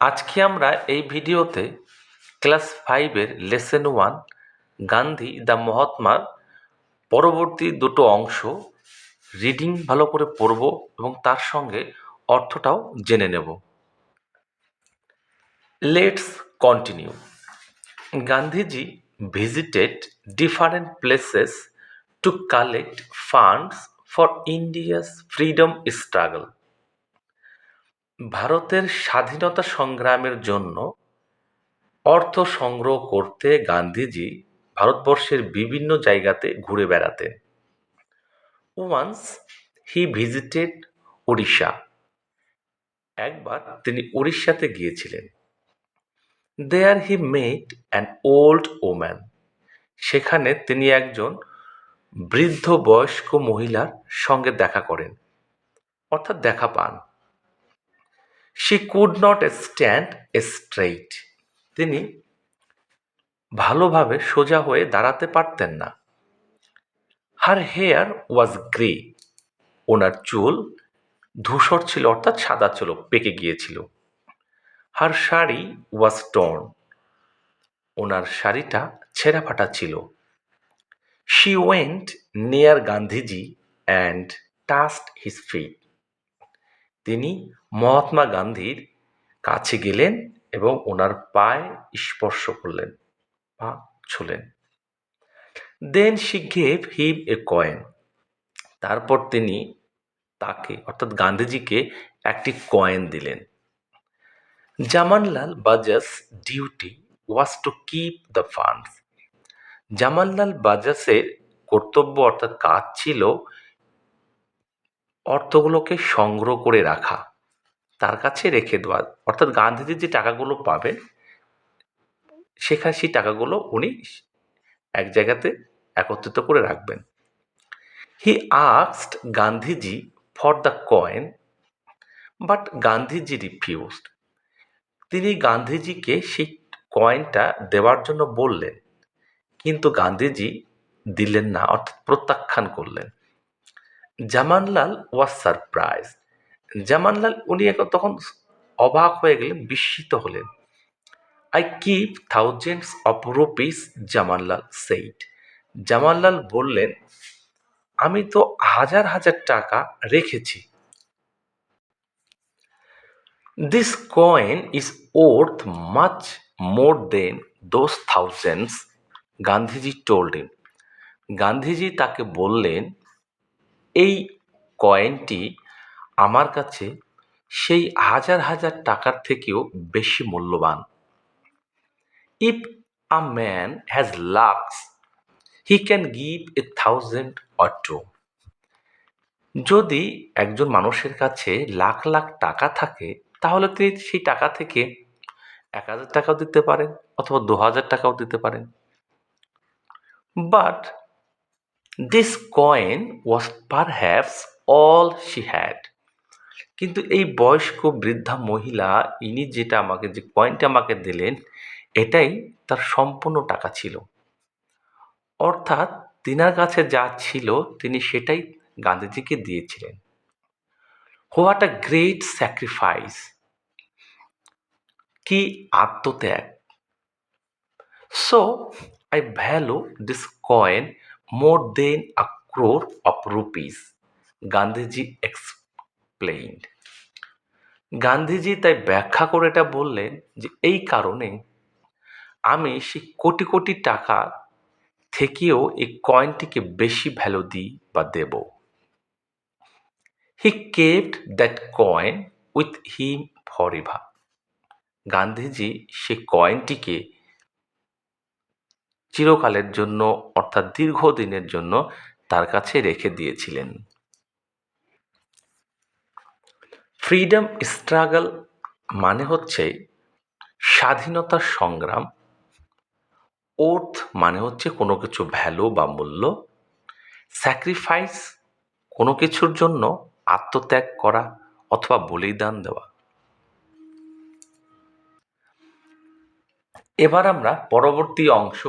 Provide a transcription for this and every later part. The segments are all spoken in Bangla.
আজকে আমরা এই ভিডিওতে ক্লাস 5-এর লেসন 1 গান্ধী দ্য মহাত্মার পরবর্তী দুটো অংশ রিডিং ভালো করে পড়ব এবং তার সঙ্গে অর্থটাও জেনে নেব। Let's continue. Gandhiji visited different places to collect funds for India's freedom struggle. ভারতের স্বাধীনতা সংগ্রামের জন্য অর্থ সংগ্রহ করতে গান্ধীজি ভারতবর্ষের বিভিন্ন জায়গাতে ঘুরে বেড়াতেন। Once he visited Orissa. একবার তিনি উড়িষ্যাতে গিয়েছিলেন। There he met an old woman. সেখানে তিনি একজন বৃদ্ধ বয়স্ক মহিলার সঙ্গে দেখা করেন, অর্থাৎ দেখা পান। She could not stand straight. তিনি ভালোভাবে সোজা হয়ে দাঁড়াতে পারতেন না। হার হেয়ার ওয়াজ গ্রে। ওনার চুল ধূসর ছিল, অর্থাৎ সাদা ছিল, পেকে গিয়েছিল। হার শাড়ি ওয়াজ টর্ন। ওনার শাড়িটা ছেঁড়া ফাটা ছিল। She went near Gandhiji and touched his fit. তিনি মহাত্মা গান্ধীর কাছে গেলেন এবং ওনার পায়ে স্পর্শ করলেন, পা ছুলেন। Then she gave him a coin. তারপর তিনি তাকে, অর্থাৎ গান্ধীজিকে, একটি কয়েন দিলেন। Jamnalal Bajaj's duty was to keep the funds. Jamnalal বাজাসের কর্তব্য, অর্থাৎ কাজ ছিল অর্থগুলোকে সংগ্রহ করে রাখা, তার কাছে রেখে দেওয়া, অর্থাৎ গান্ধীজি যে টাকাগুলো পাবেন সেখানে সেই টাকাগুলো উনি এক জায়গাতে একত্রিত করে রাখবেন। He asked Gandhiji for the coin but Gandhiji refused. তিনি গান্ধীজিকে সেই কয়েনটা দেওয়ার জন্য বললেন, কিন্তু গান্ধীজি দিলেন না, অর্থাৎ প্রত্যাখ্যান করলেন। জামানলাল ওয়াজ সারপ্রাইজ। জামানলাল উনি তখন অবাক হয়ে গেলেন, বিস্মিত হলেন। I keep thousands of rupees, Jamnalal said. Jamnalal বললেন, আমি তো হাজার হাজার টাকা রেখেছি। This coin is worth much more than those thousands, Gandhiji told him. Gandhiji তাকে বললেন, এই কয়েনটি আমার কাছে সেই হাজার হাজার টাকার থেকেও বেশি মূল্যবান। If a man has lakhs he can give 1,000 or 2। যদি একজন মানুষের কাছে লাখ লাখ টাকা থাকে তাহলে তিনি সেই টাকা থেকে 1,000 টাকাও দিতে পারেন অথবা 2,000 টাকাও দিতে পারেন। But this coin was perhaps all she had. কিন্তু এই বয়স্ক বৃদ্ধা মহিলা, ইনি যেটা আমাকে, যে কয়েনটা আমাকে দিলেন, এটাই তার সম্পূর্ণ টাকা ছিল। অর্থাৎ তিনার কাছে যা ছিল তিনি সেটাই গান্ধীজিকে দিয়েছিলেন। What a great sacrifice. কি আত্মত্যাগ। So I value this coin more than a crore of rupees, Gandhiji explained. Gandhiji তাই ব্যাখ্যা করে এটা বললেন যে এই কারণে আমি সেই কোটি কোটি টাকা থেকেও এই কয়েনটিকে বেশি ভ্যালু দিই বা দেব। He kept that coin with him forever. Gandhiji সেই কয়েনটিকে চিরকালের জন্য, অর্থাৎ দীর্ঘদিনের জন্য তার কাছে রেখে দিয়েছিলেন। ফ্রিডম স্ট্রাগল মানে হচ্ছে স্বাধীনতার সংগ্রাম। ওথ মানে হচ্ছে কোনো কিছু ভ্যালু বা মূল্য। স্যাক্রিফাইস কোনো কিছুর জন্য আত্মত্যাগ করা অথবা বলিদান দেওয়া। এবার আমরা পরবর্তী অংশ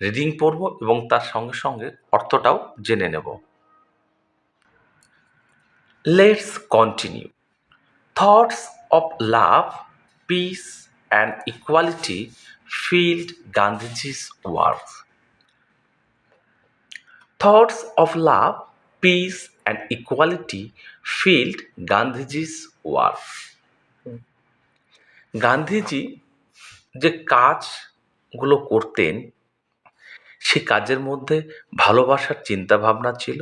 রিডিং পড়ব এবং তার সঙ্গে সঙ্গে অর্থটাও জেনে নেব। Let's continue. Thoughts of love peace and equality filled Gandhiji's works. Thoughts of love, peace, and equality filled Gandhiji's work. Gandhiji যে কাজগুলো করতেন সে কাজের মধ্যে ভালোবাসার চিন্তাভাবনা ছিল,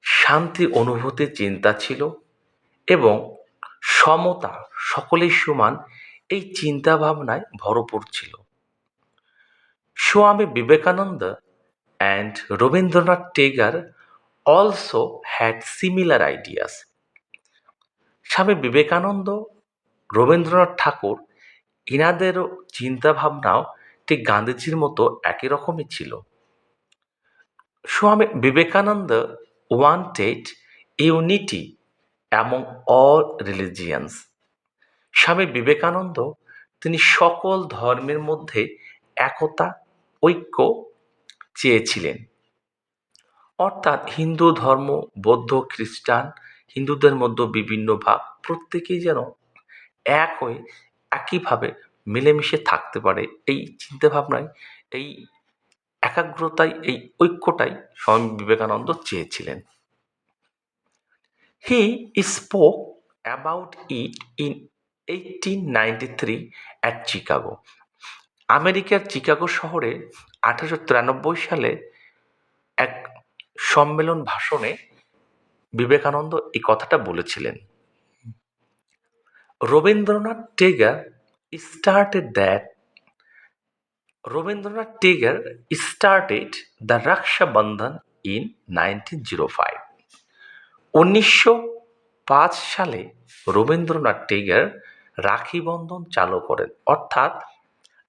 শান্তি অনুভূতির চিন্তা ছিল এবং সমতা, সকলেই সমান, এই চিন্তাভাবনায় ভরপুর ছিল। Swami Vivekananda and Rabindranath Tagore also had similar ideas. Swami Vivekananda, Rabindranath ঠাকুর ইনাদেরও চিন্তাভাবনাও ঠিক গান্ধীজির মতো একই রকমই ছিল। Swami Vivekananda wanted unity among all religions. Swami Vivekananda তিনি সকল ধর্মের মধ্যে একতা, ঐক্য চেয়েছিলেন। অর্থাৎ হিন্দু ধর্ম, বৌদ্ধ, খ্রিস্টান, হিন্দুদের মধ্যে বিভিন্ন ভাগ, প্রত্যেকেই যেন এক হয়ে একইভাবে মিলেমিশে থাকতে পারে, এই চিন্তাভাবনায়, এই একাগ্রতায়, এই ঐক্যটাই স্বামী বিবেকানন্দ চেয়েছিলেন। He spoke about it in 1893 at Chicago. আমেরিকার চিকাগো শহরে 1893 সালে এক সম্মেলন ভাষণে বিবেকানন্দ এই কথাটা বলেছিলেন। Rabindranath Tagore started the Raksha Bandhan in 1905. 1905 সালে রবীন্দ্রনাথ টেগর রাখি বন্ধন চালু করেন। অর্থাৎ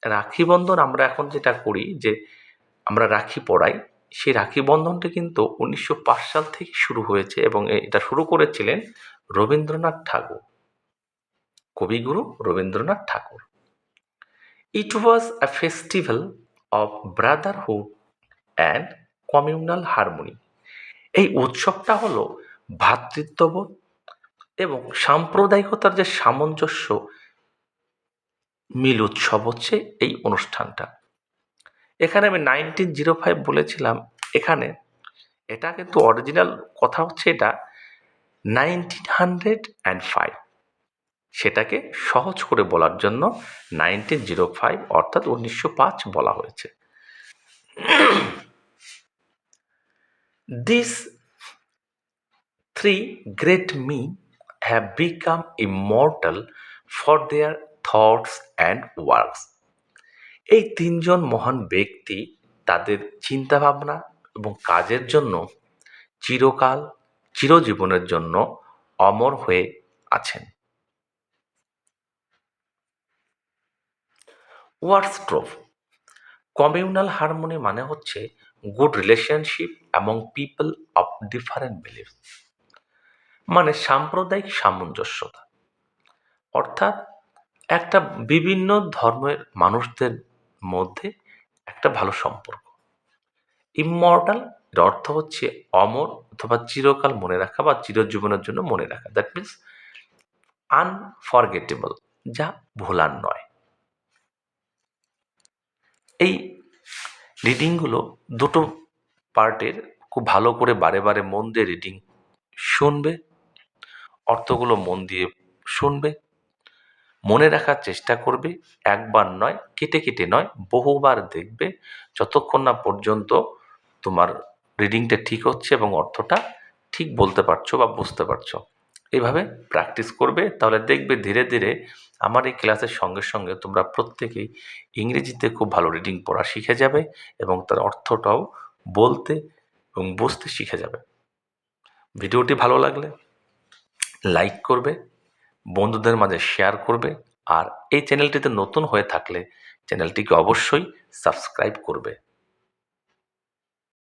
রাখি বন্ধন আমরা এখন যেটা করি, যে আমরা রাখি পড়াই, সেই রাখি বন্ধনটা কিন্তু 1905 সাল থেকে শুরু হয়েছে এবং এটা শুরু করেছিলেন রবীন্দ্রনাথ ঠাকুর, কবিগুরু রবীন্দ্রনাথ ঠাকুর। It was a festival of brotherhood and communal harmony. এই উৎসবটা হলো ভ্রাতৃত্ববোধ এবং সাম্প্রদায়িকতার যে সামঞ্জস্য মিল উৎসব হচ্ছে এই অনুষ্ঠানটা। এখানে আমি 1905 বলেছিলাম, এখানে এটা কিন্তু অরিজিনাল কথা হচ্ছে এটা 1905, সেটাকে সহজ করে বলার জন্য 1905 অর্থাৎ 1905 বলা হয়েছে। These three great men have become immortal for their thoughts and works. এই তিনজন মহান ব্যক্তি তাদের চিন্তাভাবনা এবং কাজের জন্য চিরকাল, চিরজীবনের জন্য অমর হয়ে আছেন। ওয়ার্ডসট্রফ, কমিউনাল হারমোনি মানে হচ্ছে good relationship among people of different belief, মানে সাম্প্রদায়িক সামঞ্জস্যতা, অর্থাৎ একটা বিভিন্ন ধর্মের মানুষদের মধ্যে একটা ভালো সম্পর্ক। ইমমর্টাল এর অর্থ হচ্ছে অমর অথবা চিরকাল মনে রাখা বা চিরজীবনের জন্য মনে রাখা, দ্যাট মিনস আনফরগেটেবল, যা ভোলার নয়। এই রিডিংগুলো দুটো পার্টের, খুব ভালো করে বারে বারে মন দিয়ে রিডিং শুনবে, অর্থগুলো মন দিয়ে শুনবে, মনে রাখার চেষ্টা করবে, একবার নয়, কেটে কেটে নয়, বহুবার দেখবে, যতক্ষণ না পর্যন্ত তোমার রিডিংটা ঠিক হচ্ছে এবং অর্থটা ঠিক বলতে পারছো বা বুঝতে পারছো। এইভাবে প্র্যাকটিস করবে, তাহলে দেখবে ধীরে ধীরে আমার এই ক্লাসের সঙ্গে সঙ্গে তোমরা প্রত্যেকেই ইংরেজিতে খুব ভালো রিডিং পড়া শিখে যাবে এবং তার অর্থটাও বলতে এবং বুঝতে শিখে যাবে। ভিডিওটি ভালো লাগলে লাইক করবে, বন্ধুদের মাঝে শেয়ার করবে, আর এই চ্যানেলটিতে নতুন হয়ে থাকলে চ্যানেলটিকে অবশ্যই সাবস্ক্রাইব করবে।